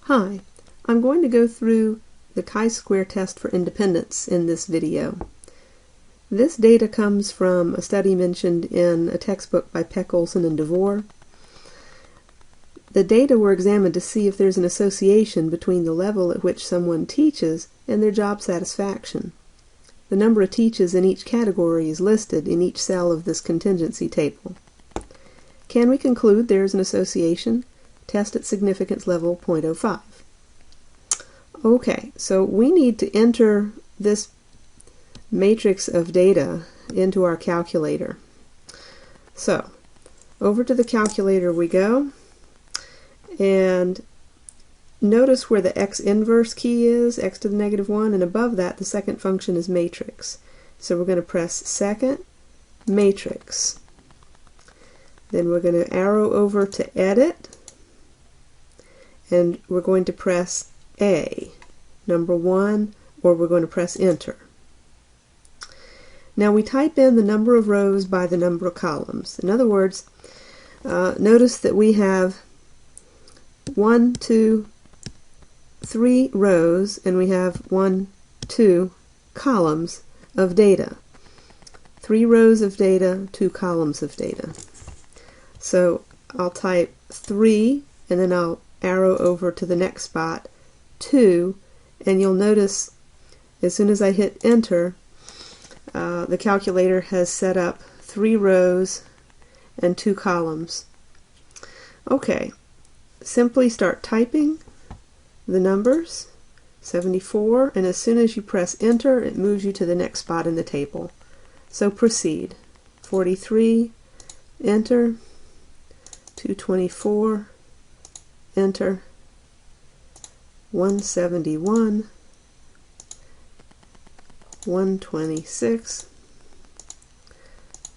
Hi, I'm going to go through the chi-square test for independence in this video. This data comes from a study mentioned in a textbook by Peck, Olson, and DeVore. The data were examined to see if there's an association between the level at which someone teaches and their job satisfaction. The number of teaches in each category is listed in each cell of this contingency table. Can we conclude there is an association? Test at significance level 0.05. Okay, so we need to enter this matrix of data into our calculator. So, over to the calculator we go, and notice where the x inverse key is, x to the negative 1, and above that the second function is matrix. So we're going to press second matrix. Then we're going to arrow over to edit, and we're going to press A, number 1, or we're going to press enter. Now we type in the number of rows by the number of columns. In other words, notice that we have 1, 2, 3 rows, and we have 1, 2 columns of data. 3 rows of data, 2 columns of data. So I'll type 3, and then I'll arrow over to the next spot, 2, and you'll notice as soon as I hit enter, the calculator has set up 3 rows and 2 columns. Okay, simply start typing the numbers, 74, and as soon as you press enter, it moves you to the next spot in the table. So proceed. 43, enter, 224, enter, 171, 126,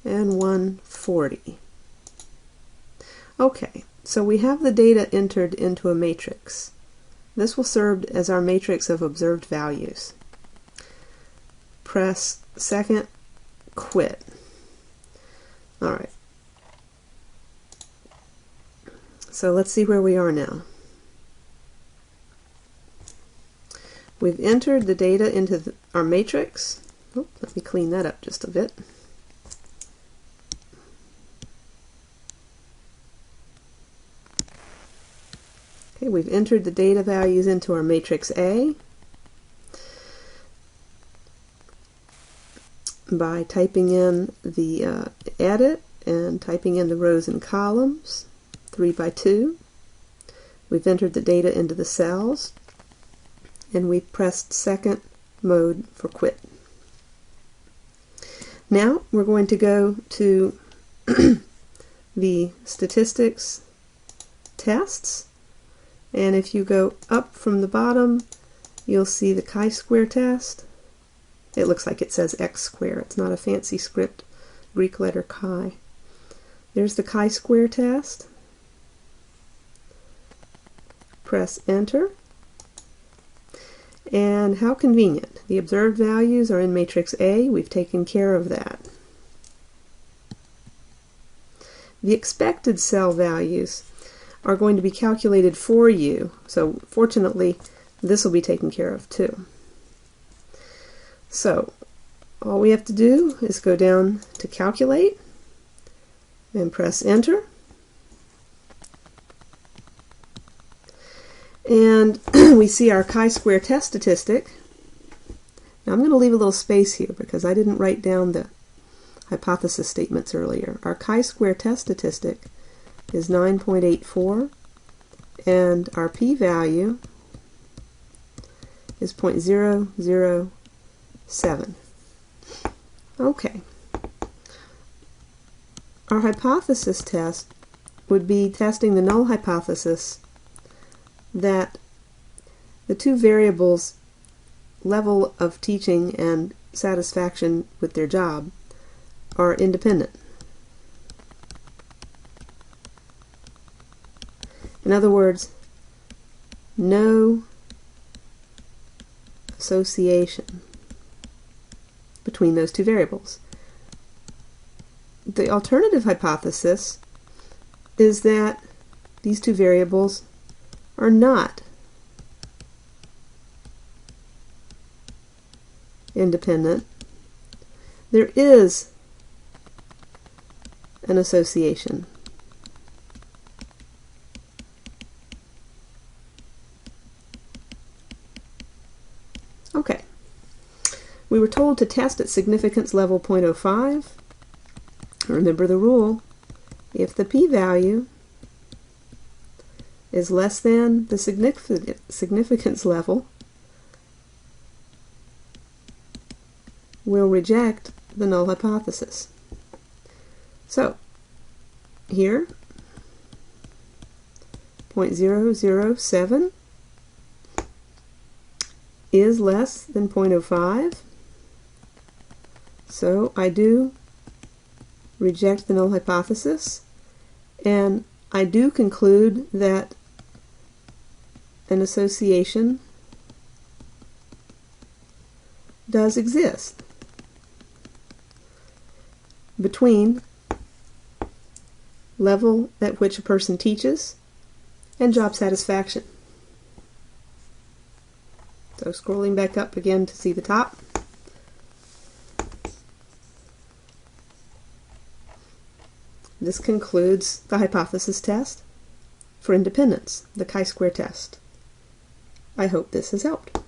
and 140. Okay, so we have the data entered into a matrix. This will serve as our matrix of observed values. Press second quit. Alright. So let's see where we are now. We've entered the data into our matrix. Oh, let me clean that up just a bit. Okay, we've entered the data values into our matrix A by typing in the edit and typing in the rows and columns, 3 by 2. We've entered the data into the cells, and we've pressed second mode for quit. Now we're going to go to the statistics tests, and if you go up from the bottom, you'll see the chi-square test. It looks like it says x square. It's not a fancy script Greek letter chi. There's the chi-square test. Press enter. And how convenient. The observed values are in matrix A. We've taken care of that. The expected cell values are going to be calculated for you. So fortunately, this will be taken care of too. So all we have to do is go down to calculate and press enter. And we see our chi-square test statistic. Now I'm going to leave a little space here because I didn't write down the hypothesis statements earlier. Our chi-square test statistic is 9.84, and our p-value is 0.007. Okay. Our hypothesis test would be testing the null hypothesis that the two variables, level of teaching and satisfaction with their job, are independent. In other words, no association between those two variables. The alternative hypothesis is that these two variables are not independent, there is an association. Okay. We were told to test at significance level 0.05. Remember the rule. If the p-value is less than the significance level, we'll reject the null hypothesis. So, here, 0.007 is less than 0.05, so I do reject the null hypothesis, and I do conclude that an association does exist between level at which a person teaches and job satisfaction. So scrolling back up again to see the top. This concludes the hypothesis test for independence, the chi-square test. I hope this has helped.